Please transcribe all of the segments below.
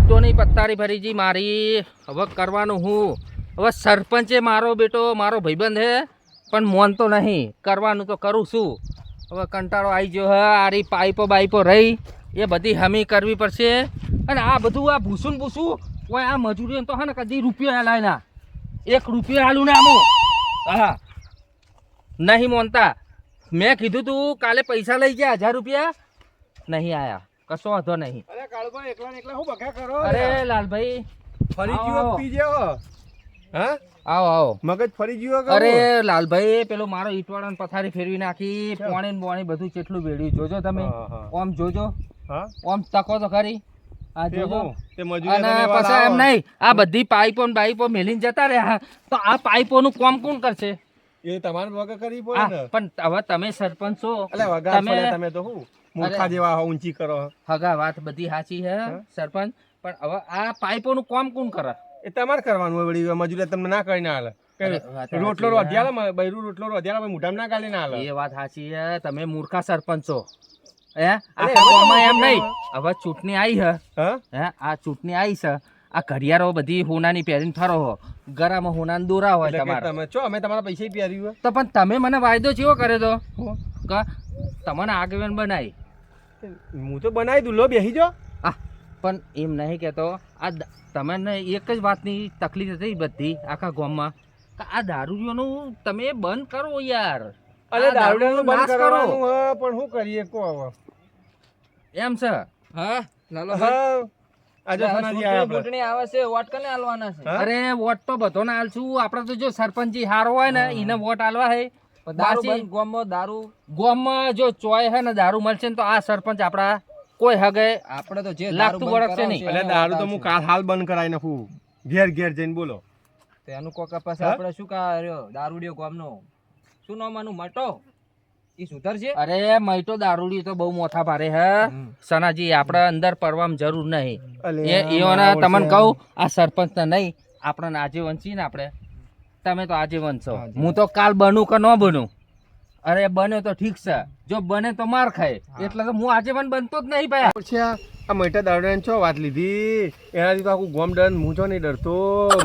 તો નહીં પત્તારી ભરીજી મારી. હવે કરવાનું હું. હવે સરપંચે મારો બેટો મારો ભાઈબંધ હે પણ મોનતો નહીં. કરવાનું તો કરું છું. હવે કંટાળો આવી ગયો હે. આરી પાઇપો બાઈપો રહી એ બધી હમી કરવી પડશે. અને આ બધું આ ભૂસું ઓય આ મજૂરી તો હે ને કદી રૂપિયો લાય ના 1 રૂપિયો હાલું ને આમું. હા નહીં મોનતા. મેં કીધું તું કાલે પૈસા લઈ ગયા 1000 રૂપિયા નહીં આયા. કશો વાંધો નહીં. અરે કાળુભાઈ એકલા ને એકલા હું બકા કરો? અરે લાલભાઈ ફરી ગયો પી ગયો. હા આવો આવો. મગજ ફરી ગયો. અરે લાલભાઈ પેલો મારો ઈટવાળાને પથારી ફેરવી નાખી. પાણી ને પાણી બધું કેટલું વેડ્યું જોજો તમે. ઓમ જોજો. હા ઓમ તકો તો ખરી. આ જોજો. તે મજૂરી અને પછી એમ નહીં આ બધી પાઇપો ને બાઈપો મેલીને જતા રહ્યા તો આ પાઇપોનું કામ કોણ કરશે? એ તમારે વગર કરી પડે ને. પણ હવે તમે સરપંચ છો. એટલે વગર પડે તમે તો હું મૂર્ખા જેવા ઊંચી કરો. હગા વાત બધી સાચી હે સરપંચ. પણ હવે આ પાઇપોનું કામ કોણ કરે? એ તમારે કરવાનું હોય. વળી મજૂરી તમને ના કરીને હાલે. રોટલો રોધ્યાલા બૈરું રોટલો રોધ્યાલા મોઢામાં ના ગાલી ના હાલે. એ વાત સાચી હે. તમે મૂર્ખા સરપંચ છો. હે આખા ગામમાં એમ નહીં. હવે ચૂંટણી આવી હે. હે આ ચૂંટણી આવી છે. આ ઘડિયાળો બધી હોનાની પહેરીને ફરો હો. ગરામાં હોનાના દોરા હોય તમારે. તમે છો અમે તમારા પૈસા પહેર્યું હોય. તો પણ તમે મને વાયદો કેવો કરે તો કે તમને આગેવાન બનાવી. હું તો બનાવી દઉં. લો બેસી જો. પણ એમ નહીં કહેતો. આ તમને એક જ વાતની તકલીફ હતી બધી આખા ગામમાં કે આ દારૂડિયોનું તમે બંધ કરો યાર. અરે દારૂડિયાનું બંધ કરવાનું હ પણ શું કરીએ કો હવે એમ છે. હા લાલો આજે સોનાજી આયા ચૂંટણી આવે છે વોટ કને આલવાના છે? અરે વોટ તો બધોને આલશું. આપણે તો જો સરપંચી હારો હોય ને એને વોટ આલવા હે. દારૂ બંધ ગામમાં દારૂ ગામમાં જો ચોય હે ને દારૂ મળશે ને તો આ સરપંચ આપડા કોઈ હગે આપણે તો જે લાગતું વળગશે નહીં. એટલે દારૂ તો હું કાલ હાલ બંધ કરાવી નાખું. ઘેર ઘેર જઈને બોલો. તેનું કોકા પાસે આપણે શું કર્યો દારૂડિયો ગામનો શું નામ આનું મટો ઈ સુધર છે? અરે મૈતો દારૂડી તો બહુ મોથા ભારે હે સનાજી. આપણે અંદર પડવામાં જરૂર નહીં. એઓના તમને કહું આ સરપંચ ને નહીં આપણને આજીવન છીએ ને આપણે. તમે તો આજીવન છો. હું તો કાલ બનું કે ન બનું. અરે બને તો ઠીક છે. જો બને તો માર ખાય. એટલે તો હું આજીવન બનતો જ નહીં ભાઈ. પછી આ મૈટા દારૂડિયાની છો વાત લીધી. એનાથી તો આખું ગોમ ડર હું છો નહીં ડરતો.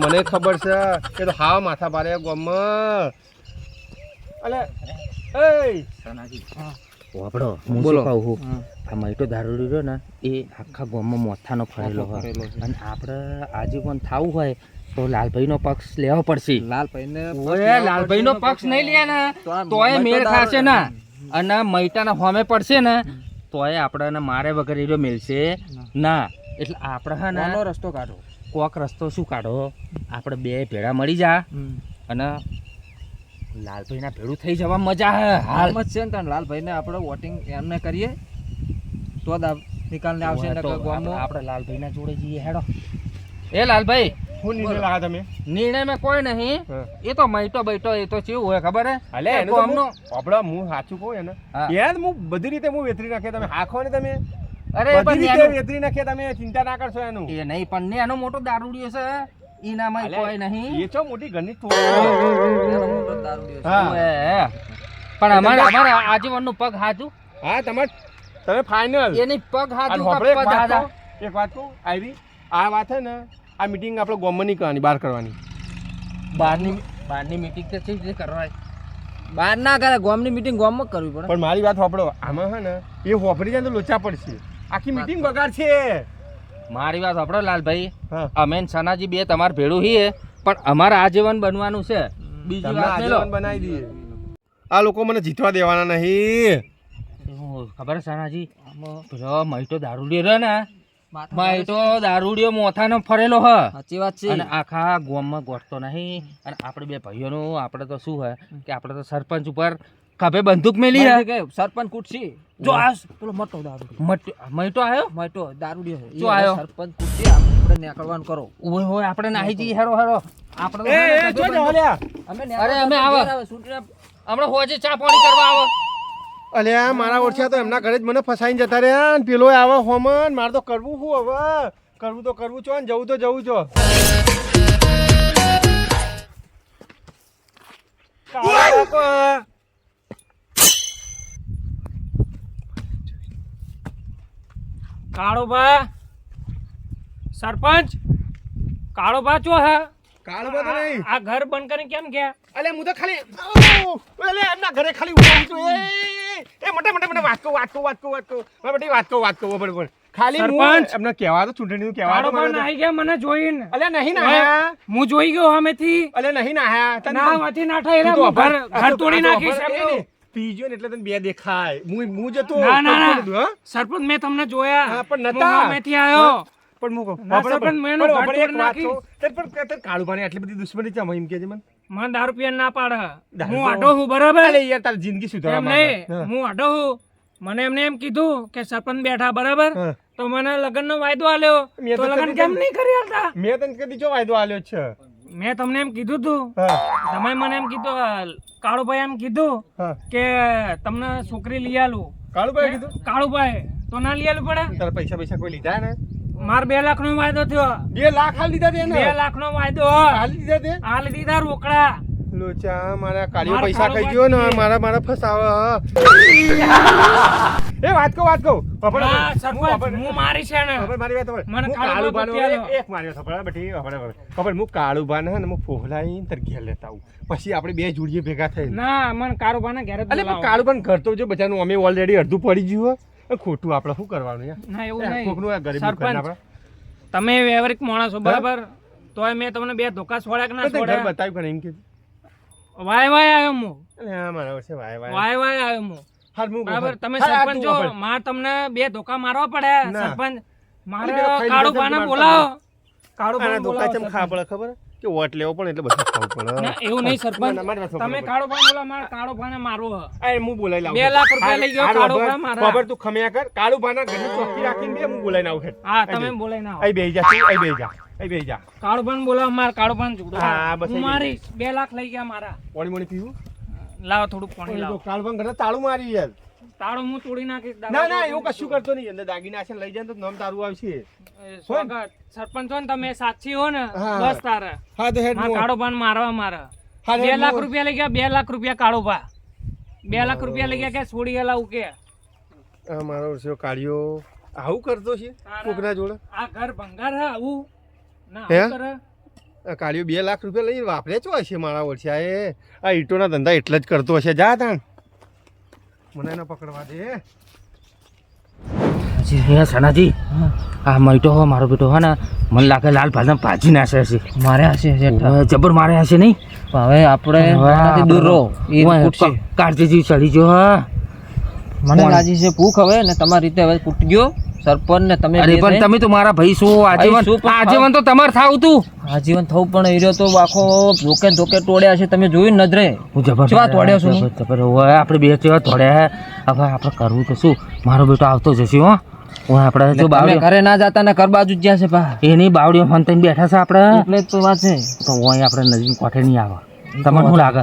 મને ખબર છે કે તો હાવ માથા ભારે ગોમમાં. અલે એ સનાજી વાપડો હું શું કહું છું. આ મૈતો દારૂડી રહ્યો ને એ આખા ગામમાં મોથાનો ફરેલો હોય અને આપણે આજીવન થવું હોય તો લાલભાઈનો પક્ષ લેવો પડશે. લાલભાઈનો પક્ષ નહીં લે ને તોય મેળ ખાશે ને અને મૈટાના હોમે પડશે ને તોય આપણે મારે વગર એરો મેળશે ના. એટલે આપણે હે ને રસ્તો કાઢો. કોક રસ્તો શું કાઢો. આપણે બે ભેળા મળી જા અને લાલભાઈના ભેળું થઈ જવા મજા હે. હાલ મત છે ને લાલભાઈને આપણે વોટિંગ એમને કરીએ તો નિકાલને આવશે ને આપણે લાલભાઈના જોડે જઈએ. હેડો એ લાલભાઈ હું નિર્ણય લાવ્યા તમે? નિર્ણય મેં કોઈ નહીં. એ તો મૈટો બૈટો એ તો કેવું હોય ખબર હે. અલે એનો આપણે હું સાચું કહું એને યાર હું બધી રીતે હું વેતરી નાખે. તમે હાખો ને તમે અરે બધી રીતે વેતરી નાખે. તમે ચિંતા ના કરશો એનું. એ નહીં પણ એનો મોટો દારૂડિયો છે. ઈનામાં કોઈ નહીં. એ છો મોટી ઘરની પણ અમારે આજીવનનું પગ હાચું. હા તમે ફાઇનલ એની પગ હાચું. એક વાત કહું આવી આ વાત છે ને આ મીટિંગ આપણે ગામમાં નહીં કરવાની બહાર કરવાની. બહારની મીટિંગ તો છે કરવાય. બહાર ના કરે ગામની મીટિંગ ગામમાં કરવી પડે. પણ મારી વાત હોપડો આમાં છે ને એ હોપડી જાય તો લોચા પડશે. આખી મીટિંગ બગાડ છે. મારી વાત સાંભળો લાલભાઈ. અમે સનાજી બે તમારે ભેળું છીએ પણ અમારે આજીવન બનવાનું છે. બીજી વાત આજીવન બનાવી દઈએ. આ લોકો મને જીતવા દેવાના નહીં. ખબર સનાજી પેલો મૈટો દારૂડિયો રહ્યો ને મૈટો દારૂડિયો મોથાનો ફરેલો હ. સાચી વાત છે. અને આખા ગામમાં ગોઠતો નહીં. અને આપણે બે ભાઈઓનું આપણે તો શું હોય કે આપણે તો સરપંચ ઉપર ખભે બંદૂક મેલી હે. સરપંચ કુટસી જો આ પેલો મોટો દારૂ મૈટો આવ્યો. મોટો દારૂડિયો જો આવ્યો સરપંચ કુટસી આપણે નીકળવાનું કરો. ઓય હોય આપણે નાહી જઈએ. હેરો હેરો આપણે અરે અમે આવો હમણાં હોજે ચા પાણી કરવા આવો. અલ્યા મારા ઓછા તો એમના ઘરે જ મને ફસાઈને જતા રહ્યા ને પેલો આવે હોમન. મારે તો કરવું શું હવે? કરવું તો કરવું છો ને જવું તો જવું છો. કાળુભા સરપંચ કાળો બાચો હે કાળો બધો નહીં. આ ઘર બંધ કરીને કેમ ગયા? અલે હું તો ખાલી અલે એમના ઘરે ખાલી ઉભા છું. એ મોટા વાત કહું મારે બધી વાત કહું બરાબર. ખાલી હું સરપંચ. એમને કહેવા તો ચૂંટણીનું કહેવા કાળો તો બા મને તો. નાહી ગયા મને જોઈને. અલે નહીં નાહ્યા. હું જોઈ ગયો સામેથી. અલે નહીં નાહ્યા. તને ના માંથી ના થઈ તું તો રહ્યા અભર- ઘર ઘર તોડી નાખીશ એ એમનું. નહીં. પીજો ને એટલે તને બે દેખાય. હું જતો ના ના કંટ્રોલ હતું, ના હા? સરપંચ મેં તમને જોયા. હા, પણ હું નતા. સામેથી આવ્યો. પણ હું કહું, ના, બરાબર, સરપંચ, મેં એનો બરાબર, ઘાટ એક તોડી વાત નાખી. કહું. પણ કાળુભાની આટલી બધી દુશ્મની છે એમ કે છે મને. મને દારૂ પીવા ના પાડે. દારૂ હું તો- આડો હું બરાબર. અલે યાર તારી જિંદગી સુધારવા એમ માંગે. નહીં હા. હું આડો હું. મને એમને એમ કીધું કે સરપંચ બેઠા બરાબર હા. તો મને લગ્નનો વાયદો આલ્યો. મેં તો તો લગ્ન કદી કેમ તને- નહીં કરી આલતા? મેં તને કદી જો વાયદો આલ્યો છે. મેં તમને એમ કીધું તું. હા, તમે મને એમ કીધું કાળુભાઈ એમ કીધું હા. કે તમને છોકરી લઈ આલું. કાળુભાઈ કીધું કાળુભાઈ તો ના લઈ આલું પડે. તારા પૈસા કોઈ લીધા ને? માર 2 લાખ નો વાયદો થયો. 2 લાખ હાલ દીધા તે ને? 2 લાખ નો વાયદો હાલ દીધા તે? હાલ દીધા રોકડા. લોચા મારા કાળીઓ મારા પૈસા ખાઈ કાળુભાઈ ગયો ને કીધું. મારા ફસાવે. એ વાત કહું. ખબર ના, ખબર. સરપંચ હું મારી છે ને. ખબર મારી વાત ખબર. મને હું કાળુભાઈ કાળુભાનો બતિયાનો. એક માર્યો ખબર બધી ખબર હું કાળુભાને હે ને હું ફોહલાઈને તાર ઘેર લેતા આવું. પછી આપણે બે જોડીએ ભેગા થઈને. ના મને કાળુભાઈ ઘેર જ અલે પણ બોલાવો. કાળુભાન ઘર તો જો બચાનું અમે ઓલરેડી અડધું પડી ગયું હોય. ખોટું આપણે શું કરવાનું યાર? ના એવું નહીં. કોકનું આ ગરીબ દુકાન સરપંચ આપણે. તમે વ્યવહારિક માણસ છો બરાબર તોય મેં તમને 2 ધોકા છોડ્યા કે ના પણ તે ઘર છોડ્યા? બતાવ્યું કે એમ કીધું. વાય વાય આવ્યો હું. અલે હા મારા વર્ષે વાય વાય. વાય વાય આવ્યો હું. હાલ હું બરાબર તમે હાલ આ સરપંચ તું છો વાપર. મારે તમને 2 ધોકા મારવા પડે ના. સરપંચ મારે અરે પેલો ખાઈ કાળુભાઈને લીધો છે બોલાવો આના કાળુભાઈને ધોકા બોલાવો ચમ ખાવા સરપંચ. પડે ખબર? કે વોટ લેવો પડે એટલે બધું ખાવું પડે. ના એવું નહીં સરપંચ ના, ના, મારી વાત તમે સાંભળો. કાળુભાઈને બોલાવો મારે કાળુભાઈને મારવો હે. આ હું બોલાઈ લાવું. 2 લાખ રૂપિયા લઈ ગયો હાલ કાળુભા ખબર- મારા. ખબર તું ખમ્યા કર. કાળુભાના ઘરની ચોકી રાખીને બે હું બોલાઈને આવું. હા તમે બોલાઈને આવો અહીં બેહી જા તું, અહીં બેહી જા. અહીં બેહી જા. કાળુભાઈને બોલાવો મારે કાળુભાઈને જોડો હા, બસ હું એ મારીશ 2 લાખ લઈ ગયા મારા પાણી મોણી પીવું? લાવો થોડું પાણી લાવો કાળુભાન ઘરે તાળું મારી યાર. તાળું હું તોડી નાખીશ ના ના એવું કશું કરતો નહીં. અંદર દાગીના છે ને લઈ જાય ને તો નામ તારું આવશે. સ્વાગત સરપંચ હો ને તમે સાક્ષી હો ને હા. બસ તારે હા તો હેડ મારા કાળુભાઈને મારવા મારે હા, 2 લાખ હું- રૂપિયા લઈ ગયા 2 લાખ રૂપિયા કાળુભા 2 લાખ રૂપિયા લઈ ગયા કે છોડી ગયેલા કે આ મારો વર્ષો કાળિયો આવું કરતો છે કોકના જોડે. આ ઘર ભંગાર હે આવું ના હે? આવું કરે આ કાળિયો 2 લાખ રૂપિયા લઈને વાપરે ચો હશે મારા વર્ષે આ ઈંટોના ધંધા એટલે જ કરતો હશે. જા તાણ મને ના પકડવા દે. હે સનાજી આ મઈટો હો મારો બેટો હે ને મને લાગે લાલ ભાજમ ભાજી નાશે છે મારે હશે જબર મારે હશે નહીં હવે આપણે આનાથી દૂર રહો એ ફૂટશે. કાળજી ચડી ગયો હા મને લાગી છે ભૂખ હવે ને તમારી રીતે હવે ફૂટ ગયો સરપંચ ને તમે અરે બે પણ જણ. તમે તો મારા ભાઈ છો ભાઈ શું પણ આજીવન તો તમારે થાવ તું આજીવન થવું પણ એ રહ્યો તો આખો ધોકે ધોકે તોડ્યા છે તમે જોયું ને નજરે હું જબર કેવા તોડ્યો છું હું? જબર હવે આપણે બે કેવા તોડ્યા હવે આપણે કરવું તો શું મારો બેટો આવતો જશે હો હવે આપણે જો તમે બાવડી ઘરે ના જાતા ને ઘર બાજુ જ જ્યાં છે પા એની બાવડીઓ ફંતાઈને બેઠા છે આપણે એટલે જ તો વાત છે તો અહીં આપણે નજીક કોઠે નહીં આવે તમને શું લાગે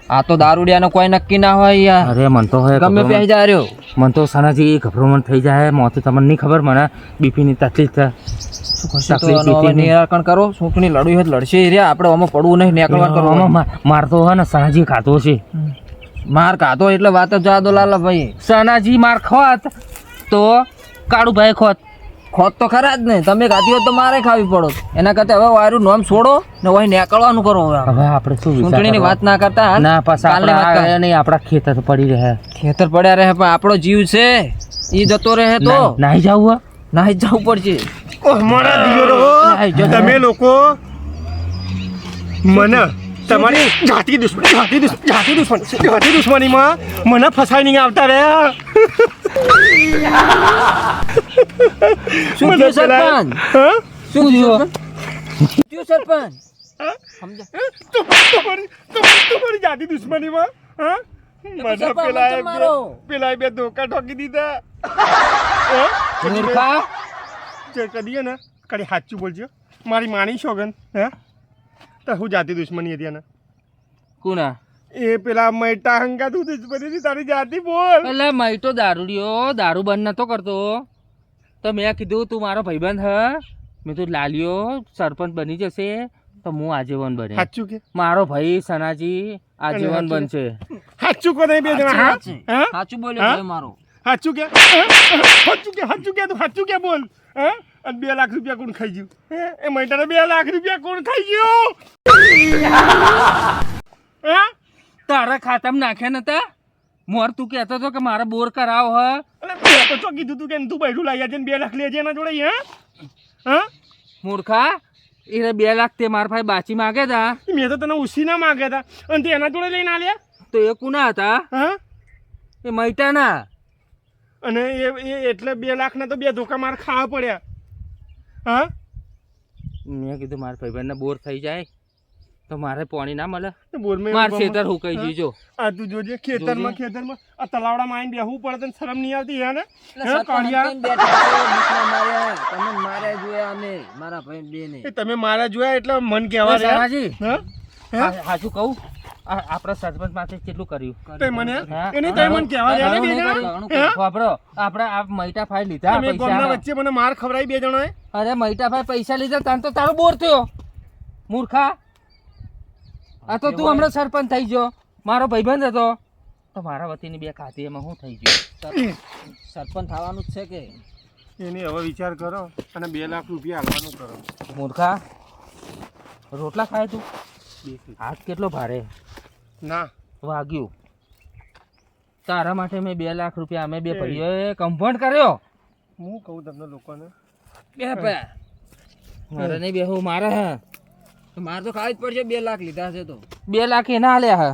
આ તો દારૂડિયાનો કોઈ નક્કી ના હોય યાર અરે મન તો હવે ગમે પેહી જાય રહ્યો મન તો સનાજી ગભરામણ થઈ જાય મોત તમને નહીં ખબર મને બીપીની તકલીફ છે શું કરશે તો તકલીફ આનો હવે બીપીની. નિરાકરણ કરો ચૂંટણી લડવી હોય તો લડશે એ રહ્યા આપણે આમાં પડવું નહીં નેકળવા કરો માર તો હે ને સનાજી ખાતો છે માર કાઢો એટલે વાત જ જવા દો લાલા ભાઈ સનાજી માર ખોત તો કાળુભાઈ ખોત ખોટ તો ખરા જ ને તમે ખાધી હોત તો મારે ખાવી પડો એના કરતા હવે વાયરું નામ છોડો ને વહી નીકળવાનું કરો હવે હવે આપણે શું વિચાર ચૂંટણીની કરવો? વાત ના કરતા હાલ. ના પાછા કાલની વાત આપણા કર. આ નહીં આપણા ખેતર પડી રહ્યા ખેતર પડ્યા રહે પણ આપણો જીવ છે ઈ જતો રહે તો નાહી જવું નાહી જ જવું પડશે મારા દિયોરો તમે લોકો મને તમારી જાતિ દુશ્મનીમાં મને ફસાઈ નહીં આવતા રહ્યા. શું મને થયું પેલા- સરપંચ હા? શું થયું શું થયું સરપંચ તમારી જાતિ દુશ્મનીમાં હા? મને સરપંચ પેલા મત મારો. પેલા બે ધોકા ઠોકી દીધા. હા? મૂર્ખા. કદી ને કદી સાચું બોલજો મારી માની છોગન હે તો હું જાતિ દુશ્મની હતી એને કોના એ પેલા મૈટા હંગા તું દુશ્મની હતી તારી જાતિ બોલ એટલે મઈ તો દારૂડિયો દારૂ બંધ નતો કરતો તો મેં કીધું તું મારો ભાઈબંધ હ મેં તો લાલ્યો સરપંચ બની જશે તો હું આજીવન બને સાચું કે મારો ભાઈ સનાજી આજીવન સાચું. બનશે સાચું કો નહીં બે જણા હા? હા સાચું બોલ્યો હા? ભાઈ મારો સાચું કે તું સાચું કે બોલ હા અને 2 લાખ રૂપિયા કોણ ખાઈ ગયું? હે? એ મહિનાને 2 લાખ રૂપિયા કોણ ખાઈ ગયું? હે? તારા ખાતામાં નાખ્યા નતા મોર તું કહેતો હતો કે મારે બોર કરાવો હ અલે મેં તો ચો કીધું તું કે તું બૈરું લાવ્યા છે ને 2 લાખ લેજે એના જોડે. હા મૂર્ખા એ 2 લાખ તે મારા ભાઈ બાચી માગે તા મેં તો તને ઉસી ના માગ્યા હતા અને તે એના જોડે લઈને આલ્યા. તો એ કુના હતા? હા એ મૈટાના. અને એ એટલે 2 લાખના તો 2 ધોકા માર ખાવા પડ્યા. હા મેં કીધું મારા ભાઈબંધને બોર થઈ જાય તો મારે પાણી ના મળે. બોરમાં માર એવું ખેતર ગમે. હુકાઈ ગયું જો. આ તું જોજે ખેતરમાં જોજે. ખેતરમાં આ તલાવડામાં આવીને બેહવું પડે તને શરમ નહીં આવતી હે ને? એટલે હે, સરપંચ કાળિયા? કઈને બેઠા છે, નીકળ્યા માર્યા. તમે માર્યા જોયા અમે, મારા ભાઈ બેને. એ તમે મારા જોયા એટલે મન કહેવા રહ્યા. સયાજી હા હે? હાચું કહું આપણા સરપંચ માટે કેટલું કર્યું? તે મને હા? એને તે મને કહેવા રહ્યા ને બે ઘણું જણા? કર્યું. હે? વાપરો આપણે આ મૈટા ભાઈ લીધા તમે ગામના પૈસા. વચ્ચે મને માર ખવડાવી 2 જણાએ. અરે મૈટા ભાઈ પૈસા લીધા તાન તો તારો બોર થયો મૂર્ખા. આ તો તું હમણાં સરપંચ થઈ ગયો, મારો ભાઈબંધ હતો તો મારા વતીની 2 ખાતી એમાં શું થઈ ગયું? સરપંચ થવાનું જ છે કે એની હવે વિચાર કરો અને 2 લાખ રૂપિયા હાલવાનું કરો. મૂર્ખા રોટલા ખાય તું? હાથ કેટલો ભારે ના વાગ્યું. તારા માટે મેં 2 લાખ રૂપિયા અમે 2 ભાઈઓએ કમ્ફર્ટ કર્યો. હું કહું તમને લોકોને બે પૈયા મારે નહીં બેહું મારે હે. તો મારે તો ખાવી જ પડશે. 2 લાખ લીધા છે તો 2 લાખ એના આલ્યા હે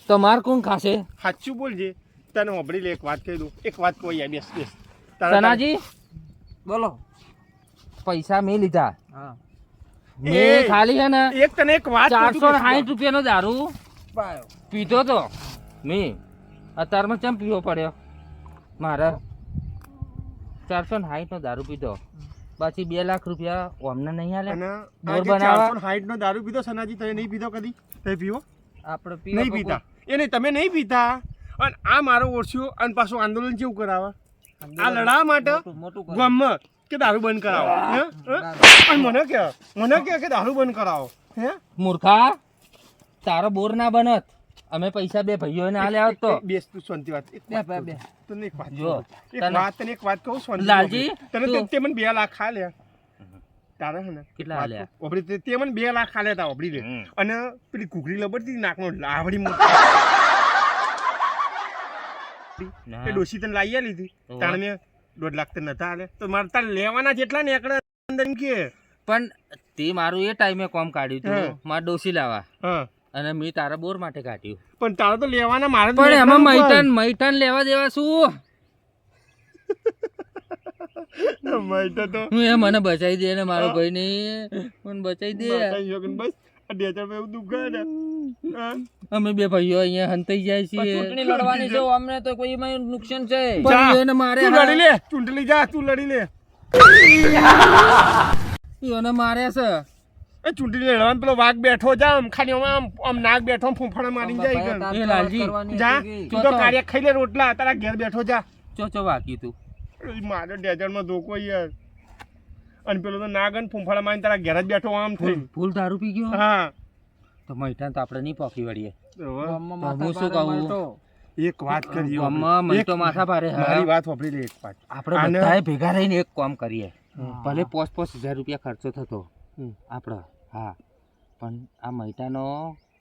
તો માર કોણ ખાશે? સાચું બોલજે. તને હોબળી લે, એક વાત કહી દઉં. એક વાત કહું યાર, બેસ બેસ. સનાજી બોલો. પૈસા મેં લીધા. હા મેં એ, ખાલી હે ને એક તને એક વાત કહું છું કે 460 રૂપિયાનો દારૂ પાયો. પીધો તો મેં. અત્યારમાં કેમ પીવો પડ્યો મારે? 460 નો દારૂ પીધો પછી 2 લાખ રૂપિયા અમને નહીં આલે અને બોર આજે બનાવવા? 460 નો દારૂ પીધો સનાજી, તમે નહીં પીધો કદી? તમે પીવો? આપણે નહીં પીતા. એ નહીં, તમે નહીં પીતા. અને આ મારો ઓળખ્યો અને પાછું આંદોલન કેવું કરાવે આ લડાવવા માટે મોટું કરો. ગામમાં કે દારૂ બંધ કરાવો. હે? હે? અને મને કે દારૂ બંધ કરાવો. હે? મૂર્ખા તારો બોર ના બનત અમે પૈસા 2 ભાઈઓને આલ્યા હોત તો. બેસ તું શાંતિ વાત. એક બે વાત બે કહું. બે. તને એક વાત જો, કહું. તને- એક વાત કહું શાંતિ. લાલજી, તને તું- તે મને 2 લાખ ખાલ્યા. તારે હે ને કેટલા વાત આલ્યા? કહું. ઓબળી તે મને 2 લાખ ખાલ્યા તા ઓબળી લે. હમ. અને પેલી ઘૂઘરી લબડતી નાકમાં લાવડી ના. એ ડોશી તને લાવી આલી હતી. તો તાણે મેં 1.5 લાખ તને નતા આલે તો મારે તાર લેવાના જેટલા ને એકડા અંદર એમ કે. પણ તે મારું એ ટાઈમે કોમ કાઢ્યું હા. તું મારે ડોસી લાવવા હા અને મેં તારા બોર માટે કાઢ્યું. પણ તારે તો લેવાના મારે તો પણ એમાં લેખવાનું મૈટાન લેવા દેવા શું? પણ. મૈટો તો હું એ મને બચાવી દે ને મારો ભાઈ ને મને બચાવી દે. બતાવી શકો ને બસ. આ 2 માં એવું દુઃખ ને. હા. અમે 2 ભાઈઓ અહીંયા હંતાઈ જાય પણ છીએ. ચૂંટણી લડવાની છે અમને તો કોઈ એમાં નુકસાન છે. પણ જા, એને મારે તું લડી લે. ચૂંટણી જા, તું લડી લે. એને મારે છે. એ ચૂંટણી લડવાનું પેલો વાઘ બેઠો જા આમ ખાલી આમ નાક બેઠો આમ ફૂંફાડા મારીને જાય બાપાએ ઈ તાર એ તો લાલજી, વાત કરવાની જા હતી કે. તું તો કાર્ય ખાઈ લે રોટલા તારા ઘેર બેઠો જા. ચો વાગ્યું તું. મારો ડેઝર્ટમાં ધોકો યાર. અને પેલો તો નાગન ફૂંફાડા મારીને તારા ઘેર જ બેઠો આમ થઈ. ફૂલ દારૂ પી ગયો હા તો મૈટાન તો આપણે નહીં પોકી વળીએ. ગામમાં તો હું માથા શું ભારે કહું? મળતો. એક વાત કરી ગામમાં મૈટો માથા ભારે હે. મારી વાત સાંભળી લે એક વાત. આપણે આને- બધાએ ભેગા રહીને એક કામ કરીએ. હા. ભલે 5,000 રૂપિયા ખર્ચો થતો હમ. આપણે, હા, પણ આ મૈટાનો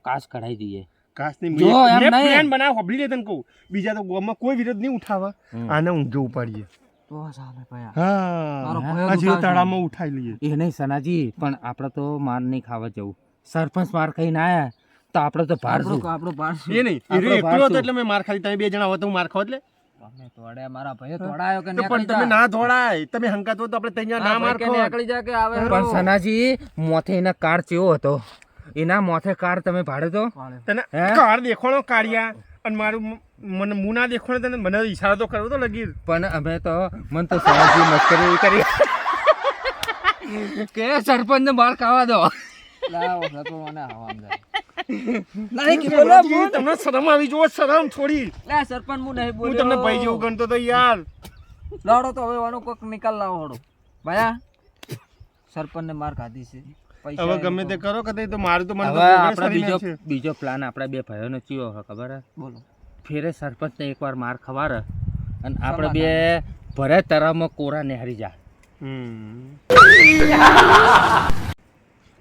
કાચ કઢાઈ દઈએ. કાશની જો એમ મેં નહીં. પ્લાન બનાવ સાંભળી લે તને કહું. બીજા તો ગામમાં કોઈ વિરોધ નહીં ઉઠાવે. હમ. આને ઊંધો ઉપાડીએ. તો ચાલે ભયા. હા મારો હા. ભયો આ જેવો દુખાશે. તળાવમાં ઉઠાઈ લઈએ. એ નહીં સનાજી, પણ આપણે તો માર નહીં ખાવા જવું. સરપંચ માર ખાઈને આયા તો આપણે તો ભારશું. આપણો પાર એ નહીં આપણો એ એકલો ભાર હતો શું? એટલે મેં માર ખાલી તમે 2 જણા હો તો હું માર ખાવ એટલે અમે તોડે મારા ભાઈ તોડાયો કે તો પણ તમે ના ધોડાય તમે હંકાત હો તો આપણે ત્યાં ના માર ખાવ. નીકળી જા કે આવે પણ સનાજી મોથે એના કાર ચેવો હતો? એના મોથે કાર તમે ભાડે તો તને હે? કાર દેખોણો કાઢ્યા અને મારું મને મું ના દેખોણો તને મને ઈશારો તો કરવો તો લગી. પણ અમે તો મને તો સનાજી મસ્કરી એવી કરી કે સરપંચ ને બાર ખાવા દો. લાવો સતો મને હવામ જાય. તમને શરમ આવી જોવો શરમ થોડી. લે સરપંચ હું નહીં હું બોલ્યો. તમને ભાઈ જેવું ગણતો તો યાર. લાડો તો હવે વાનો કોક નિકાલ લાવો હડો. ભયા સરપંચ ને માર ખાધી છે. પૈસા હવે એ ગમે તે લોકો- કરો કે તો મારું તો મને તો હવે પ્રોગ્રેસ આપણે કરી બીજો નાખશે. બીજો પ્લાન આપણા 2 ભાઈઓનો ચિયો હે ખબર હે? બોલો. ફેરે સરપંચ ને એકવાર માર ખવારે અને આપણે 2 ભરે તરામાં કોરા નેહરી જા.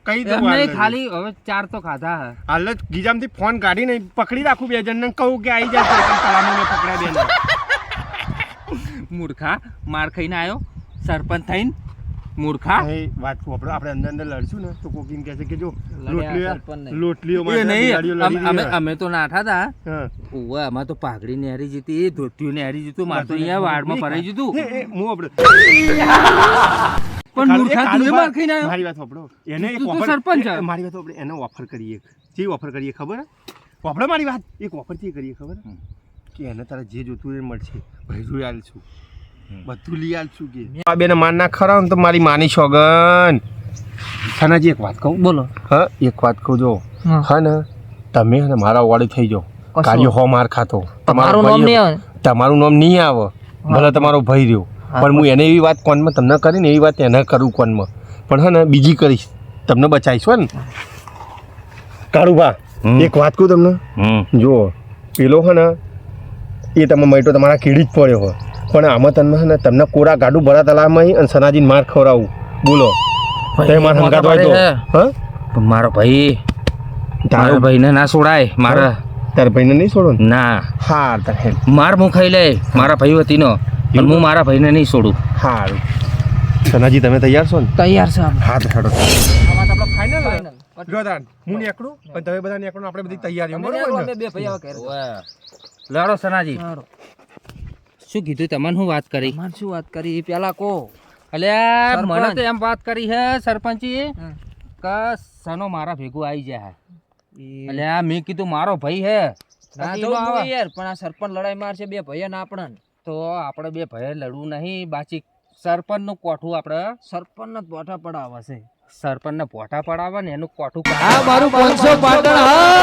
કઈ એમ નહીં, ખાલી હવે 4 તો ખાધા હે. હાલ જ ગીજામથી ફોન કાઢીને પકડી રાખું બે જણને કહું કે આવી જાય તલામુને પકડ્યા બેને. મૂર્ખા માર ખાઈને આવ્યો સરપંચ થઈને મૂર્ખા. એ વાત કહું, આપણે અંદર અંદર લડશું ને તો કોકીને કહેશે કે જો લડ્યા સરપંચને. લોટલીઓ એ માટે નહીં, બિલાડીઓ લડી અમે રહી છે. અમે તો નાઠા હતા. હા. ઓવે આમાં તો પાઘડી નેહરી જીતી, ધોતિયું નેહરી જીતું, માર તો અહીંયા વાડમાં ભરાઈ જીતું. એ, હું આપણે પણ મૂર્ખા તું એ માર ખાઈને આવ્યો. મારી વાત સાંભળો. એને એક તું તો offer- સરપંચ છે. મારી વાત સાંભળો. એને ઓફર કરીએ. જે ઓફર કરીએ ખબર હે? સાંભળો મારી વાત. એક ઓફર થી કરીએ ખબર હે? કે એને તારે જે જોતું હોય એ મળશે. ભૈરું આલશું. બધું લઈ આલશું કે. આ બેને માર ના ખરા ને તો મારી માની સોગન. સનાજી એક વાત કહું. બોલો. હા, એક વાત કહું જો. હા. હા ને તમે હે ને મારા વાળી થઈ જાઓ. કશો. કાર્યો હો માર ખાતો. તમારું નામ નહીં આવે. તમારું નામ નહીં આવે. ભલે તમારો ભાઈ રહ્યો. પણ હું એને એવી વાત કોનમાં તમને કરીને એવી વાત એને કરું કોનમાં. પણ હે ને બીજી કરીશ. તમને બચાવીશ હો ને. કાળુભા એક વાત કહું તમને. જો પેલો હે ને એ તમે મૈટો તમારા કીડી જ પડ્યો હોય. પણ આમાં તમે હે ને તમને કોરા ગાડું ભરા તલામાં અને સનાજીને માર ખવડાવું. બોલો તે માર હંગાત હોય તો હા પણ મારો ભાઈ, મારા ભાઈને ના છોડાય. મારા તાર ભાઈને નહીં છોડો ને? ના, હા તારે માર હું ખાઈ લે મારા ભાઈ વતીનો, પણ હું મારા ભાઈને નહીં છોડું. સારું. સનાજી તમે તૈયાર છો ને? તૈયાર છે. હા તો હેડો. Final. જો તાન હું નીકળું પણ તમે બધા નીકળો આપણે બધી તૈયારીઓ અમે બરોબર બે ને? ભાઈ આવા ઘરે. લડો સનાજી. શું કીધું તમને? હું વાત કરી? મારે શું વાત કરી એ પેલા કો. અલ્યા સરપંચ. મને તો એમ વાત કરી હે સરપંચી હમ. કે સનો મારા ભેગું આવી જાય. ઈ- અલ્યા મેં કીધું મારો ભાઈ હે ના પછી જવું એનો આવે. જોઈએ યાર, પણ આ સરપંચ લડાઈ મારશે બે ભાઈ ને આપણને. તો આપણે બે ભાઈ લડવું નહીં. બાકી સરપંચ નું કોઠું આપણે સરપંચ ને પોઠા પડાવે છે. સરપંચ ને પોઠા પડાવે ને એનું કોઠું આ મારું 500 પાટણ હા.